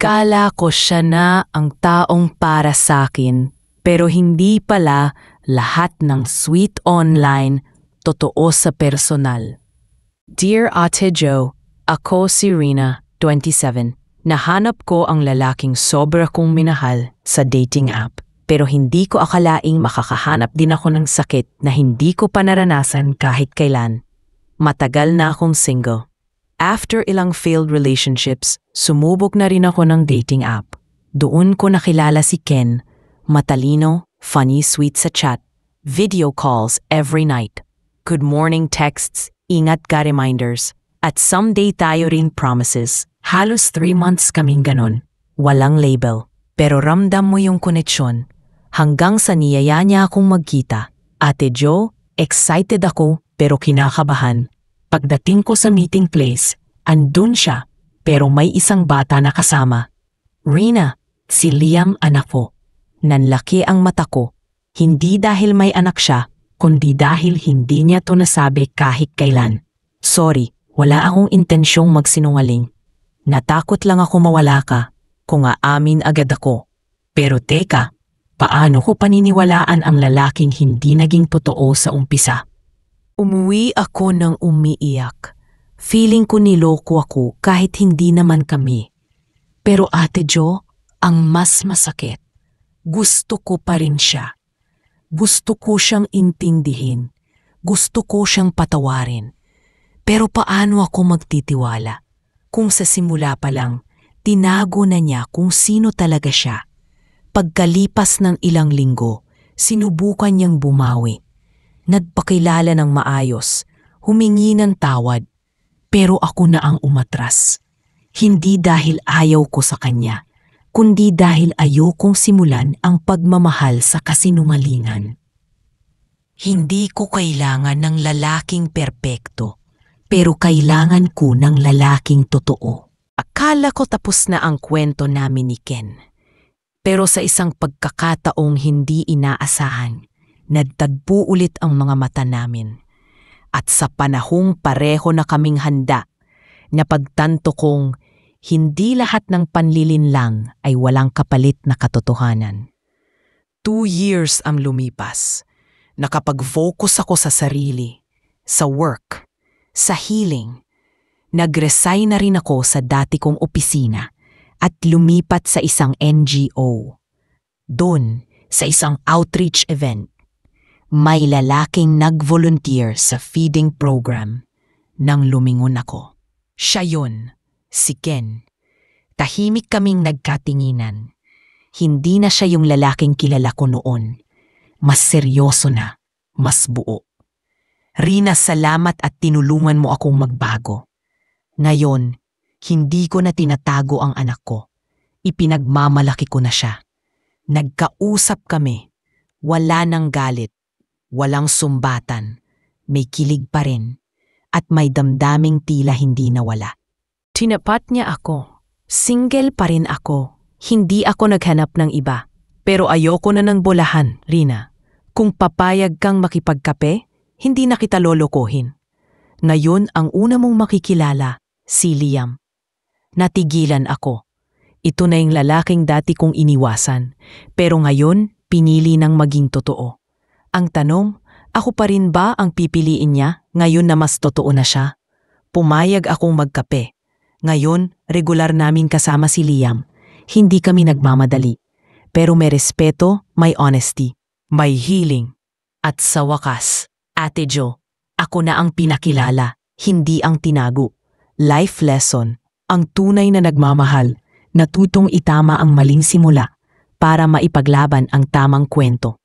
Akala ko siya na ang taong para sakin, pero hindi pala lahat ng sweet online totoo sa personal. Dear Ate Jo, ako si Rina, 27. Nahanap ko ang lalaking sobra kong minahal sa dating app. Pero hindi ko akalaing makakahanap din ako ng sakit na hindi ko pa naranasan kahit kailan. Matagal na akong single. After ilang failed relationships, sumubok na rin ako ng dating app. Doon ko nakilala si Ken, matalino, funny, sweet sa chat, video calls every night, good morning texts, ingat ka reminders, at someday tayo rin promises. Halos 3 months kaming ganon. Walang label, pero ramdam mo yung koneksyon. Hanggang sa niyaya niya akong magkita. Ate Jo, excited ako pero kinakabahan. Pagdating ko sa meeting place, andun siya pero may isang bata na kasama. Rina, si Liam anak ko. Nanlaki ang mata ko. Hindi dahil may anak siya, kundi dahil hindi niya to nasabi kahit kailan. Sorry, wala akong intensyong magsinungaling. Natakot lang ako mawala ka kung aamin agad ako. Pero teka, paano ko paniniwalaan ang lalaking hindi naging totoo sa umpisa? Umuwi ako ng umiiyak. Feeling ko niloko ako kahit hindi naman kami. Pero Ate Jo, ang mas masakit, gusto ko pa rin siya. Gusto ko siyang intindihin. Gusto ko siyang patawarin. Pero paano ako magtitiwala kung sa simula pa lang tinago na niya kung sino talaga siya? Pagkalipas ng ilang linggo, sinubukan niyang bumawi. Nagpakilala ng maayos, humingi ng tawad, pero ako na ang umatras. Hindi dahil ayaw ko sa kanya, kundi dahil ayokong simulan ang pagmamahal sa kasinungalingan. Hindi ko kailangan ng lalaking perpekto, pero kailangan ko ng lalaking totoo. Akala ko tapos na ang kwento namin ni Ken. Pero sa isang pagkakataong hindi inaasahan, nagtagpo ulit ang mga mata namin. At sa panahong pareho na kaming handa, napagtanto kong hindi lahat ng panlilinlang ay walang kapalit na katotohanan. 2 years ang lumipas. Nakapag-focus ako sa sarili, sa work, sa healing. Nag-resign na rin ako sa dati kong opisina at lumipat sa isang NGO. Doon, sa isang outreach event, may lalaking nag-volunteer sa feeding program. Nang lumingon ako. Siya yun, si Ken. Tahimik kaming nagkatinginan. Hindi na siya yung lalaking kilala ko noon. Mas seryoso na, mas buo. Rina, salamat at tinulungan mo akong magbago. Ngayon, hindi ko na tinatago ang anak ko. Ipinagmamalaki ko na siya. Nagkausap kami. Wala nang galit. Walang sumbatan. May kilig pa rin. At may damdaming tila hindi nawala. Tinapat niya ako. Single pa rin ako. Hindi ako naghanap ng iba. Pero ayoko na ng bolahan, Rina. Kung papayag kang makipagkape, hindi na kita lolokohin. Ngayon ang una mong makikilala, si Liam. Natigilan ako. Ito na yung lalaking dati kong iniwasan. Pero ngayon, pinili ng maging totoo. Ang tanong, ako pa rin ba ang pipiliin niya ngayon na mas totoo na siya? Pumayag akong magkape. Ngayon, regular namin kasama si Liam. Hindi kami nagmamadali. Pero may respeto, may honesty, may healing. At sa wakas, Ate Jo, ako na ang pinakilala, hindi ang tinago. Life lesson, ang tunay na nagmamahal, natutong itama ang maling simula para maipaglaban ang tamang kwento.